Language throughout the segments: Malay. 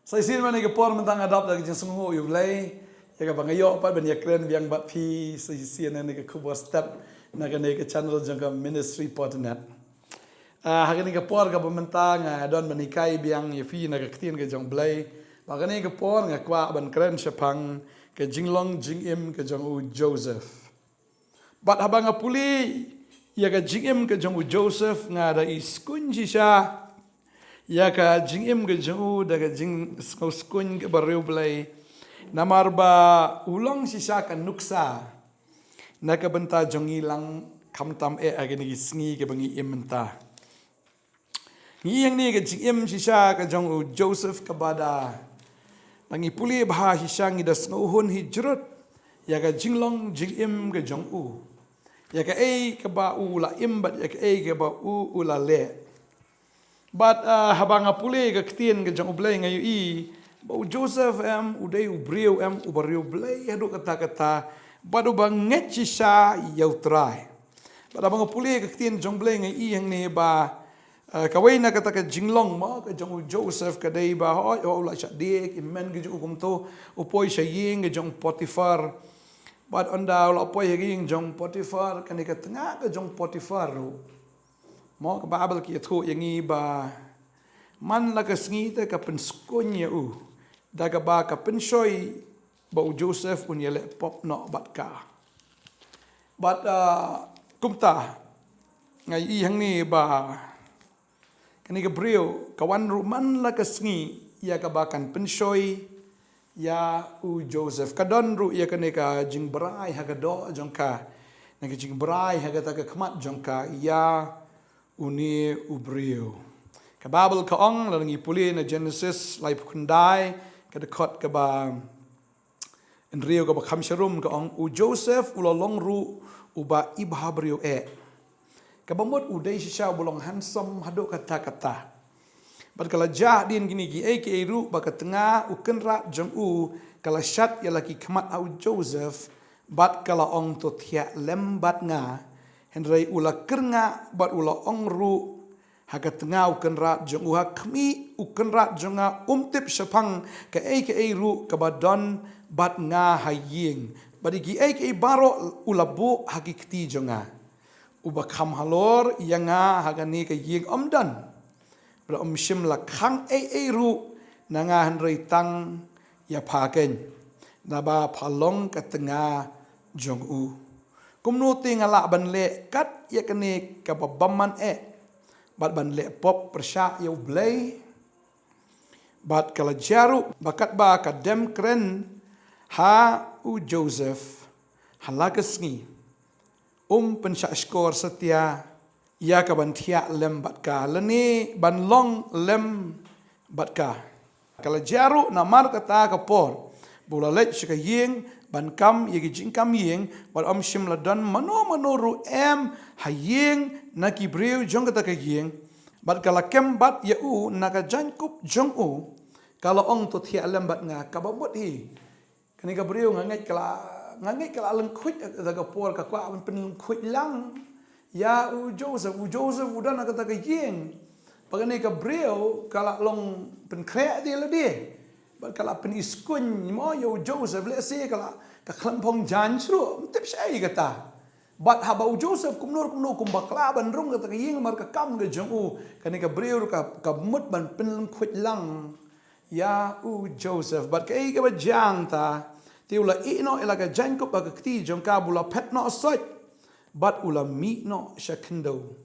Saya sini mana kepor mentang adap lagi jeng semua you lay. Ya ka bangayo pa ban yakren biang bat pi saya sini ni ke khubor step na ka ke channel jeng ka ministry Potternet. Hari ni kepor ka mentang don menikai biang ye fi na ka ktin ke jeng blay. Maka ni kepor ngakwa ban kren sepang ke Jinglong jingim ke jeng u Joseph. Bat habang apuli ya ka jingim ke jeng u Joseph ngada iskunji sya. Ya ka jingim ke jeng da ka jing skun ke bareu blai namar ba ulang sisa ka nuksa na ka benta jong ilang kamtam agani sngi ke bangi imenta ngi yang ni ka jingim sisa ka jong Joseph ka bada bangi puli bah sisa ngi das nguhun hijrut ya ka jinglong jingim ke jong ya ka ka ba la imbat ya ka ba la le. But habang apule ka ktin ka jang ublay ngayon bau Joseph uday ubriyo ubariyo blay hado kata but ubang ngetsi siya yaw try. But habang apule ka ktin jang blay ngayon yang ni ba kaway na kata ka jinglong mo ka jang Joseph kaday ba wala siya dik imen ka jang ukumto upoy siya ying ka jang Potiphar. But onda wala upoy haging jang Potiphar kanika tanga ka jang Potiphar mo ka babal ki atho yang iba man la ka sngi ka penskunya daga ba ka penshoy ba Joseph unya le pop no bat ka but kumta ngai hang ni ba kani ka brio kawan man la ka sngi ya ka ba kan penshoy ya Joseph kadon ru ya kani ka jingbrai haga do jongka na ka jingbrai haga ta ka khmat jongka ya uni ubrio. Ka Bible ka ong lalangi puli na Genesis lai pukundai ka dekot ka ba in rio ka ba kamsharum ka ong Joseph ulalong ru uba ibhabrio ka bamot uday siya bulong handsome hado kata bat kala jah din gini gi ke ru ba ka tengah ukenra jong kala syat ya laki khamat au Joseph bat kala ong to thia lembat nga Henry ula kernga bat ula ongru haga tengah ukenrat jong uha kmi ukenrat jonga umtip sepang ke ru ke badon bat nga haying badi gi baro ula bu hakikti jonga uba kham halor yanga haga ni ke ying omdan bra shim la khang ru nanga Henry tang ya paken naba palong ke tengah jong kumnu tingala ban le kat ya kene ka baman bat ban le pop persya ya blay bat kala jaru bakat ba ka dem kren ha Joseph halagasngi pensya skor setia ya ka ban thia lem bat ka leni ban long lem bat ka kala jaru namar kata ka por bola le shika ying ban kam yegi jingkam ying bat shim la dan mano ru haying na kibreu jong kata ka ying bat kala kem bat ya naka jankup jong kala ong to thia lem bat nga kababot hi kani ka breu ngangai kala leng khuit daga por ka kwa pen khuit lang ya Joseph udan kata ka ying pagani ka breu kala long pen kre dia la dia bat kala pen iskun mo yo Joseph le se kala ka klampong jan sru tip sai kata bat haba Joseph kumnur kum bakla ban rung kata ka ying mar ka kam ga jong kani ka breu ka mut ban pen khut lang ya Joseph bat ka ba jang ta tiula no ela ka jan ko ba ka ti jong ka bula pet no sot bat ula mi no shakendo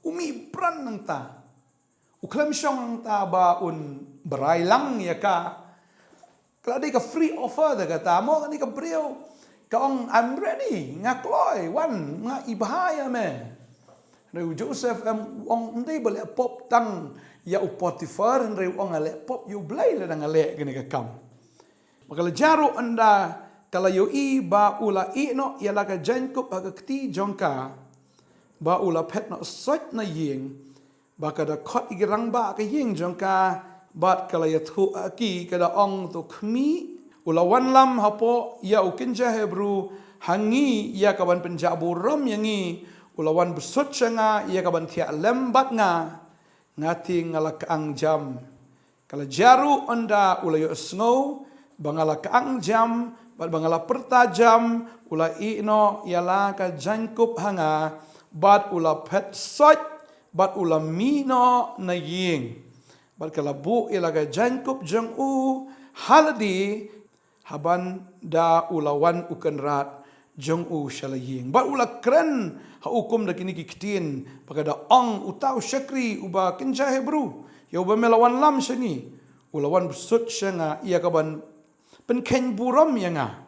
umi pran nang ta uklam shong ta ba berai lang ya ka kalau dia free offer dah kata, mau ni ke beliau, kau I'm ready, ngakloi, wan, ibahaya me. Reu Joseph ong ndai boleh pop tang ya Potiphar, reu ong ale pop you blai le dang ale kini ke kam. Maka jaru anda kalau yo ba ula no ya la ka jankup aga kti jongka ba ula pet no sot na ying ba ka da khot igirang ba ka ying jongka bat kala ya thu aki kada ong to khmi ulawan lam hapo ya ukinja hebru hangi ya kaban penjabu rom yangi ulawan besut changa ya kaban thia lembat nga ngati ngalak ang jam Kalau jaru anda ulayo snow, bangala kaang jam, bangala pertajam, ula ino yala ka jangkup hanga, bat ula pet sot, bat ula mino na ying. Bat kala bu ila ka jangkup jang haladi, haban da ulawan ukenrat jang shalaying. Bat ula kren ha ukum da kini kikitin, pagada ong utaw syakri uba kinja Hebrew. Ya uba melawan lam syangi, ulawan besut syanga ia kaban penken buram yanga.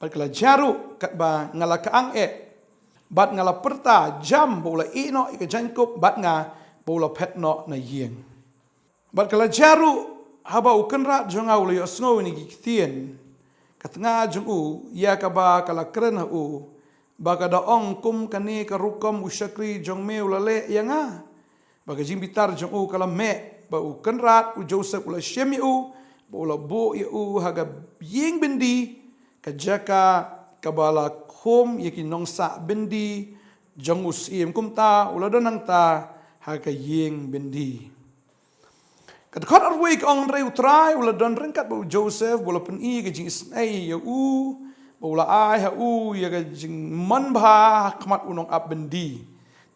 Bat kala jaru kat ba ngala kaang bat ngala perta jam bola ino ika jangkup bat nga bola petno na ying. Bat kala jaru haba ukenrat jonga ula yo snow ni gikitien. Katengah jung ia kaba kala keren baga da ong kum kani karukom usyakri jong me ulale yanga. Baga jimbitar jong kala me ba ukenrat Joseph ula syemi bola bo haga ying bendi kajaka kabala kum yaki nongsa bendi jong usim kumta ula donang ta haga ying bendi. Kadkot arway ong rey utray ula don rengkat ba Joseph bola peni ka jing isnay bola ay ya ka jing manbha kmat unong ap bendi.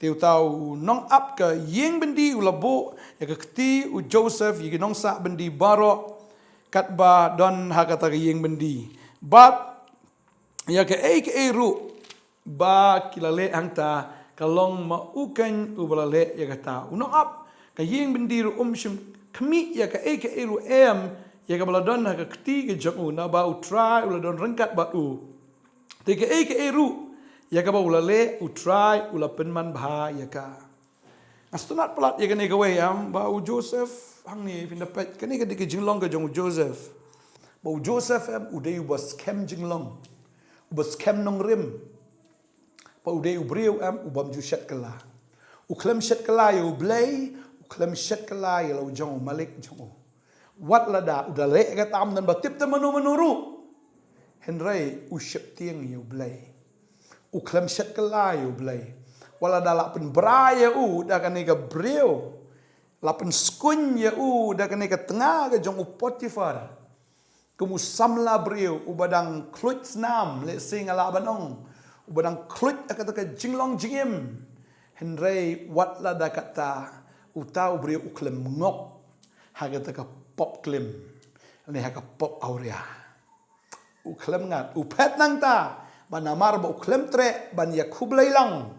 Teu tau nong ap ka ying bendi ula bo ya ka kti Joseph yaki nongsa bendi baro kat ba don hakata ka ying bendi. But ya ka ru ba kilale hangta kalong maukan ubalale ya kata unong ap ka ying bendi ru shim kami ya ka ru ya ka baladon ha ka kti ka jong na ba utrai ula don rengkat ba te ka ru ya ka ba ulale utrai ula penman bha ya ka astunat pelat ya ka ne ka we ba Joseph hang ni pindapet kani ka dik Jinglong ka jong Joseph ba Joseph udai ubas kem Jinglong ubas kem Nongkhryiem pa udai ubriu ubam ju shat kala uklem shat kala yo blay uklem shat kala yo jong malik jong wat lada udale ka tam dan batip ta menuru henry usyap tiang yo blay uklem shat kala yo blay wala da lapen braya da kan ka breu lapen skun ya da kan ka tengah ka jong Potifar kemusamla breu ubadang klut nam le sing ala banong ubadang klut akata Jinglong jingim henry wat lada kata utau breu uklem ngok hagata ka pop klim ni haga pop aurea uklem ngat upet nang ta banamar ba uklem tre ban ya khublai lang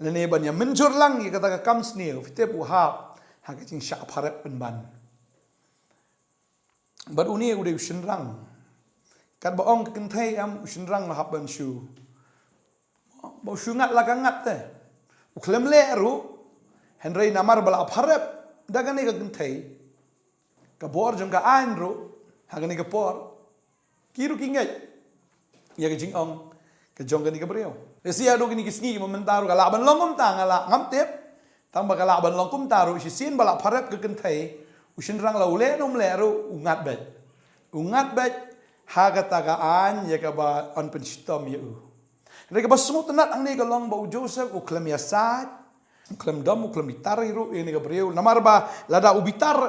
ne ban ya menjur lang ya kata ka kamsni fitep uhap haga jing syak pharet ban bad uni ude ushinrang kat ba ong kenthai ushinrang la hab ban shu ba shu ngat la ka ngat te uklem le ru henry namar bala pharet dagane ka kenthai kabor jong ka anro hagani ka por kiru kingai ya ka jing ong ka jong ka ni ka breo sia do kini kisngi momentaru ka laban longum ta ngala ngam tep tang ba ka laban longkum taru si sin bala pharet ka kenthai usin rang la ule nom le ru ungat bet haga ta ka an ya ka ba on pen stom ya re ka ba smut nat ang ni ka long ba Joseph uklem ya sat uklem dom uklem bitar ru ini ka breo namar ba lada ubitar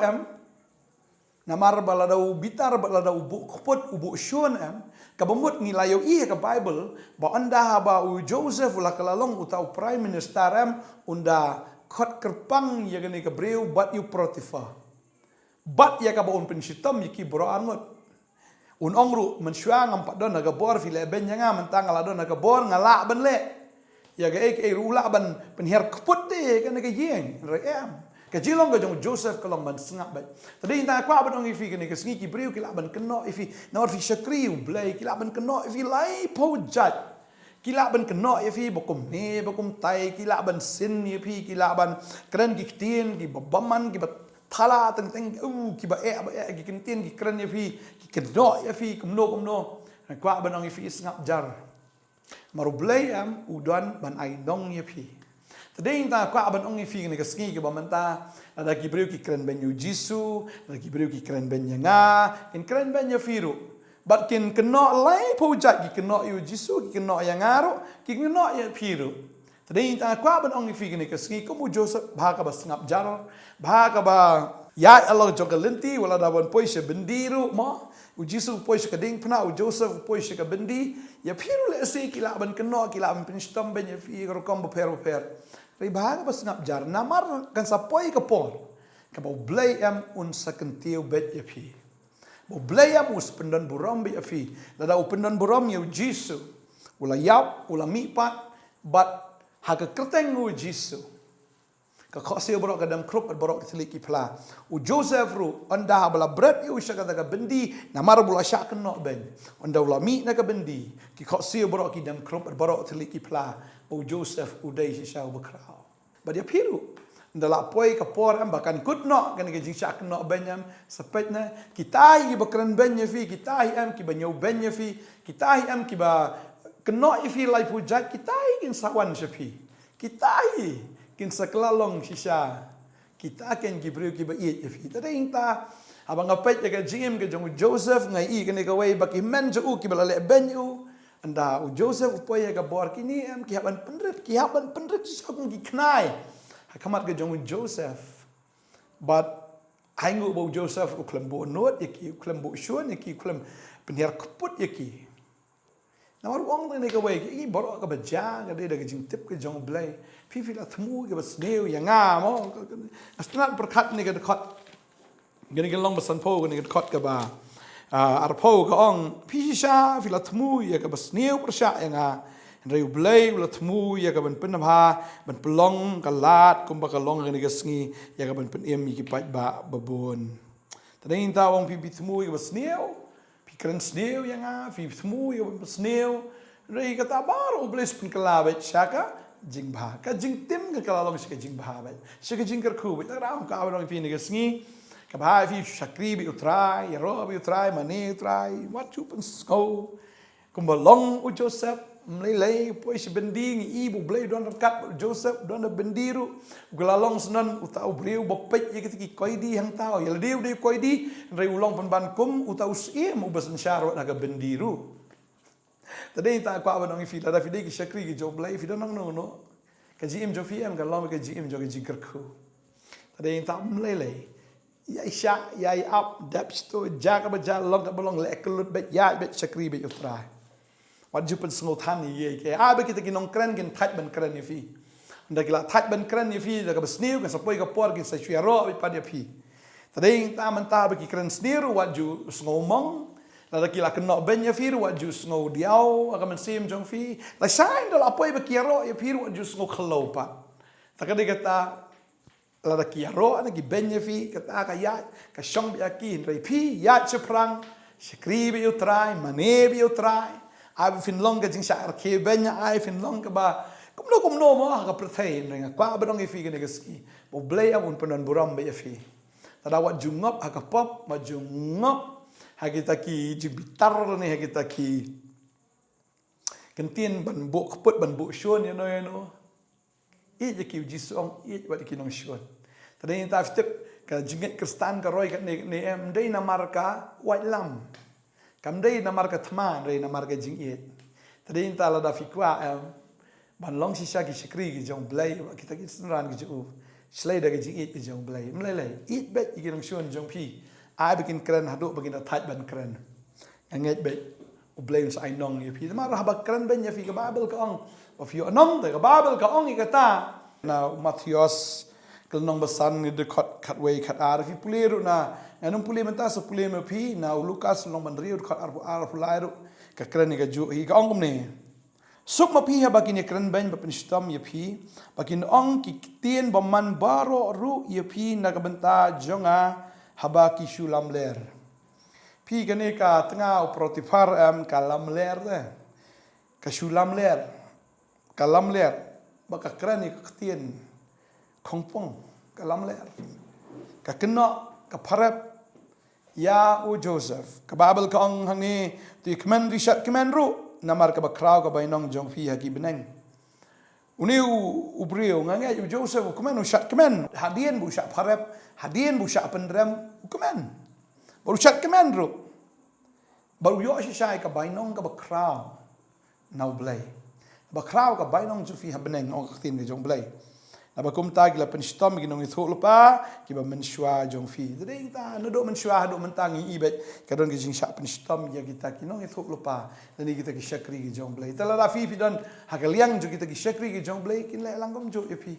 namar balada ubitar balada ubu khupot ubu shun kabamut ngilayo ka Bible ba anda ba Joseph la kalalong utau prime minister unda khot kerpang ya gani ka breu bat yu Potifar bat ya ka ba un pensitam yiki bro angot un ongru mensyang ampat don naga bor file ben nga mentang ala don naga bor ngala ben le ya ga rula ban penher khupot te kan ka yeng ream Kajilong ka jong Joseph kalong ban sengap bat. Tadi inta kwa ban ong ifi kene ka sngi ki breu kila ban keno ifi nawar fi syakriu blai kila ban keno ifi lai po jat. Kila ban keno ifi bokum ne bokum tai kila ban sin ifi kila ban kren ki tin ki babaman ki bat thala teng teng ki ba ki kentin ki kren ifi ki keno ifi kumno. Kwa ban ong ifi sengap jar. Maru blai udan ban ai dong ifi. Tadi inta kwa aban ong ifi ni kasngi ke bamanta ada ki breu ki kren ben Jisu ada ki breu ki kren ben nga in kren ben firu bat kin keno lai po jat ki keno Jisu ki keno ngaro ki keno firu tadi inta kwa aban ong ifi ni kasngi ko mu Joseph bha ka ba sngap jar bha ka ba ya Allah jong kalenti wala dawan poi se bendiru mo u Jisu poi se kading pna u Joseph poi se ka bendi ya phiru le se kila ban keno kila ban pinstom ben ya fi ro kom per ri bang bas ngap jar namar kan sa poi ka por ka bo blai am un sakentiu bet ya fi bo blai am us pendan buram be ya fi la da pendan buram ya Jisu ula yap ula mi pat bat ha ka kerteng u Jisu ka khosio borok ka dam krup borok teliki pla u Joseph ru anda bala bread u shaka ka bendi namar bula shak no ben anda ula mi na ka bendi ki khosio borok ki dam krup borok teliki pla u Joseph u dei sha u bakrao ba dia piru ndala poi ka por am bakan kut no kan ke jing shak no benyam sepetna kita hi bakran benya fi kita hi am ki banyo benya fi kita hi am ki ba keno fi lai pu jat kita hi in sawan shapi kita hi kin saklalong shisha kita ken gibriu ki ba it fi ta ding ta abang apet ya jingim ke jong Joseph ngai i ken ka wei baki men jo ki bala le ben u anda u Joseph poye ka bor kini am ki haban pendret sakung ki knai hakamat ke jong Joseph but aingu bo Joseph u klembo not ki klembo shon ki klem penir keput ki na war wong ni ka wei ki bor ka ba ja ka de ka jing tip ke jong blaiพี่ละทมูกับสเนลอย่างง่ามอสนัดประคัดนี่ก็คัดกันลองมาสันโพกันก็คัดกับอาร์โพก็อ่องพี่ชาพี่ละทมูอย่างกับสเนลประชาอย่างง่าเรียวเบลย์ละทมูอย่างกับเป็นนภาเป็นปลองกับลาดกุมบกลองกันก็สงีอย่างกับเป็นเอ็มมีกี่ปัจบะบบนแต่ในอินทาวงพี่ทมูกับสเนลพี่กระนสเนลอย่างง่าพี่ทมูกับสเนลเรียกตาบาร์อุเบลส์เป็นกลาเวชชักจิงบาก็จิงติมก็กลาลองสิกจิงบาไปสิกจิงกระคูไปตั้งแต่เราเอาไปลองพี่นี่ก็สงี้กับหายพี่ชักรีบิอุตรายยารอบิอุตรายมาเนอุตรายวัดจุเป็นสกูกุมบลองอุโจเซฟเลยพอยสิเบนดีอีบุเบลย์ดอนรักัดโจเซฟดอนเบนดีรุกลาลองสนันอุตาอุเบริวบเป็ดยังกิคอยดีหังเท้าอย่าเดียวคอยดีเรียวลองพันบันกุมอุตาอุสเอียมอุบสันชาร์วนักเบนดีรุแต่ได้ตากว่าวันนี้ฟิลาดาฟิเดกิชักรีกิโจเบลย์ฟิลานังโนโนกจีเอ็มโจฟีเอ็มกันล้อมกับจีเอ็มโจกับจีกระคูแต่ได้ยินตามเลยยายชายายอัพดับสโตจากกับจากลองกับบลองเล็กลุดเบ็ดยาเบ็ดชักรีเบ็ดอุตรายวัดจุเป็นสงบทันนี่ยัยแกอาเบ็ดกินน้องเครนกินทัดบันเครนนี่ฟีแต่กินทัดบันเครนนี่ฟีแต่กับสเนียวกับสปอยกับปอร์กินใส่ช่วยรอไปปัดยาฟีแต่ได้ยินตามมันตาเบ็ดกินเครนสเนียววัดจุสงบมองแล้วกินละกันนอกเบนยาฟีวัดจุสงบเดียวอากันซีมจงฟีแล้วใช่เดี๋ยวละปอยเบ็ดกินรอยาฟีวัดจุสงบขลุ่มปัดแต่ก็ได้กตาละตะกี้รออันนี้เบนยาฟีกตากายากับช่องบิอากีนไรพี่ยาเชพรังสกรีบิอุตรายมาเนบิอุตรายไอ้ฟินลองกับจิงชาร์เคเบนยาไอ้ฟินลองกับบ้ากุมโนมั้งกับประเทศนึงกว่าไม่ต้องยาฟีกันเองสกีบุเบลย์อุ่นปนันบุรัมเบียฟีแต่ดาวจุงบหักป๊อปมาจุงบหักตะกี้จิบิตาร์นี่หักตะกี้กันเตียนบันบุขปุดบันบุชวนยันโนอีจะคิวจิสองอีวัดกินน้องชวนแต่ในตาฟิตกับจิงเกคริสตันกับรอยกับเนเอ็มได้นามาร์กาไวลัมกับได้นามาร์กาธมาได้นามาร์กาจิงเอ็ดแต่ในตาลาดาฟิกว่าบันลองชิชากิชกรีกิจงเบลย์กิตากิสนรานกิจูสไลด์กิจิงเอ็ดกิจงเบลย์ไม่เลยอีเบ็ดกินน้องชวนจงพี่ไอ้ไปกินเครนฮัดดูไปกินทัดบันเครนยังไงเบ็ดอุเบลย์สายน้องยี่พี่แต่มาเราบักเครนเป็นยี่พี่กับบาเบลก็องว่าฟิวน้องแต่กับบาเบลก็องอีกตาnow Matthias kalau nong besan ni dekat katway kat arif puliru na nganum puli menta so puli me pi now Lucas nong bandriu dekat arif lairu ka kren ni ka ju hi ka ong ni suk ma pi ha bakin ni kren ben bapin stam ye pi bakin ong ki tien baman baro ru ye pi na ka benta jonga habaki shulam ler pi kane ka tengah protifar kalam ler de ka shulam ler kalam ler baka kerani ketien kongpong kalam ler ka kena ka parap ya u Joseph ka babel ka ong hangi tu kemen rishat kemen ru namar ka bakrau ka bainong jong fi haki beneng uni u brio ngange u Joseph kemen u shat kemen hadien bu shat parap hadien bu shat pendrem kemen baru shat kemen ru baru yo shai ka bainong ka bakrau nau blai bakrau ka bainong ju fi habneng ong tin ni jong blai Aba kum ta gila penstom gi nong ithok lupa ki ba menshua jong fi. Jadi ta nado menshua do mentangi ibet kadon gi jing syak penstom ya kita ki nong ithok lupa. Dan kita ki syakri gi jong blai. Tala rafi pi don hakaliang jo kita ki syakri gi jong blai kin le langom jo ya pi.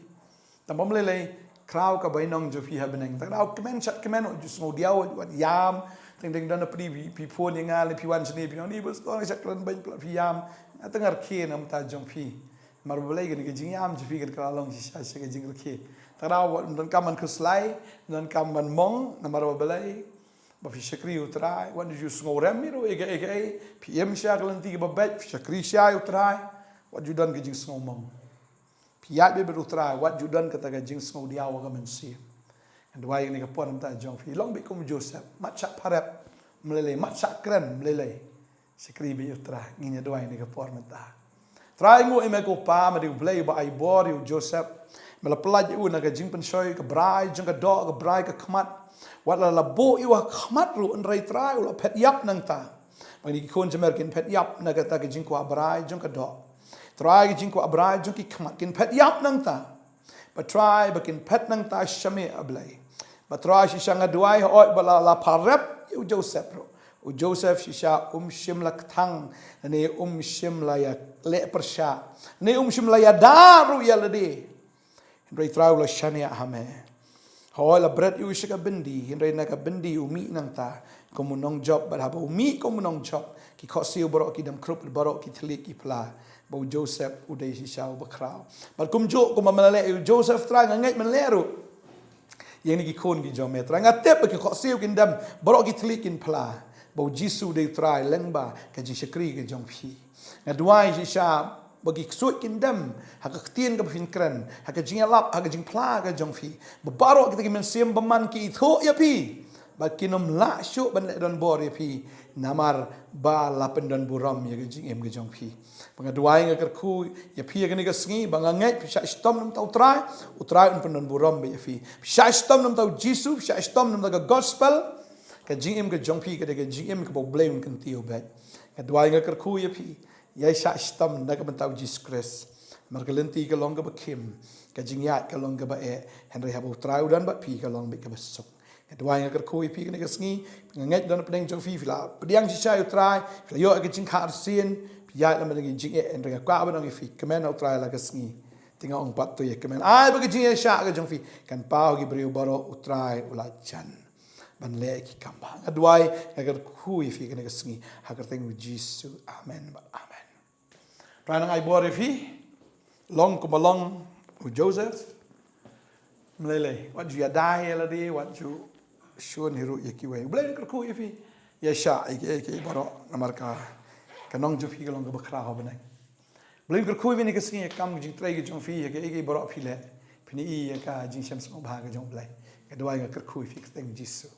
Tambam le crowd ka bai nong jo fi ha beneng. Ta au kemen chat kemen jo sngo diaw wat yam ting don pri pi phon yang ngal pi wan sini pi nong ni bos ton chat kran bai pi yam. Atengar khe nam ta jong fi. Marbalai gani ke jingyam jipi kan kalong sisa sisa jingl ke. Taraw dan kaman kuslai dan kaman mong na marbalai. Bafi syakri utrai wan ju ngorem miro ega PM sya kelanti ke babet syakri sya utrai wat judan ke jing ngomong. Piat be utrai wat judan kata ke jing ngau diaw ka mensi. Andwai ni ke pon ta jong fi long be kum Joseph mat sak parap melele mat sak kren melele. Syakri be utrai nginya dwai ni ke pon ta. Try ngo ime ko pa ma diu blay ba ai bor yu Joseph mela pelaj u na ga jing pensoi ka brai jing ka do ka brai ka khmat wat la bo yu khmat ru an rai try u la phet yap nang ta ma ni kon jemer kin phet yap na ga ta ga jing ko brai jing ka do try ga jing ko brai jing ki khmat kin phet yap nang ta ba try ba kin phet nang ta shame ablai ba try shi shanga duai oi ba la parep yu Joseph ru u Joseph shisha shim la ktang ne shim la ya le persha ne shim la ya daru ya lede Henry trau la shania hame ho la bread u shika bindi Henry na ka bindi umi nang ta komu nong job ba ba umi komu nong job ki khosil baro ki dam krup baro ki thli ki pla bo Joseph u dei shisha ba krau ba kum jo kum malale u Joseph tra ngai man leru yang ni ki kon ki jome tra ngatep ki khosil kin dam baro ki thli kin pla Bau Jisu de try lengba ka ji syakri ke jong phi. Ngadwai ji sha bagi ksut kindam hak ktien ka phin kran hak jing lap hak jing pla ka jong phi. Babaro kita ki men sim baman ki tho ya pi. Ba kinom la syu ban le don bor ya pi. Namar ba la pendon buram ya ke jing em ke jong phi. Pangadwai nga kerku ya pi ka ni ka sngi banganget sha stom nam tau utrai un pendon buram be ya pi. Sha stom nam tau Jisu sha stom nam ka gospel ka jingim ka jongpi ka de jingim ka blame kan tio bet ka dwai nga kerku ya pi ya sha stam na ka bantau Jesus Christ mar ka lenti ka long ka bakim ka jingyat ka long ka ba Henry habo trau dan ba pi ka long be ka besok ka dwai nga kerku ya pi ka sngi ngai dan pedeng jongfi fila pediang si cha utrai fila yo ka jing khar sin pi ya la ma de jing Henry ka ba nang fi kemen utrai la ka sngi tinga ong pat to ya kemen ai ba ka jing sha ka jongfi kan pau gi briu baro utrai ula chan ban le ki kamba adwai agar khu ifi kene sngi hagar tengu Jisu amen ba amen rana ai bore fi long ko malong u Joseph mlele what you dai la de what you shon hiru yaki we blame ko khu ifi ya sha ke baro namarka kanong ju fi long ko bakra ho banai blame ko khu vi ne ke sngi kam jing trai ge jong fi ke baro fi le phini i ka jing sham so ba ga jong blai adwai agar khu ifi tengu Jisu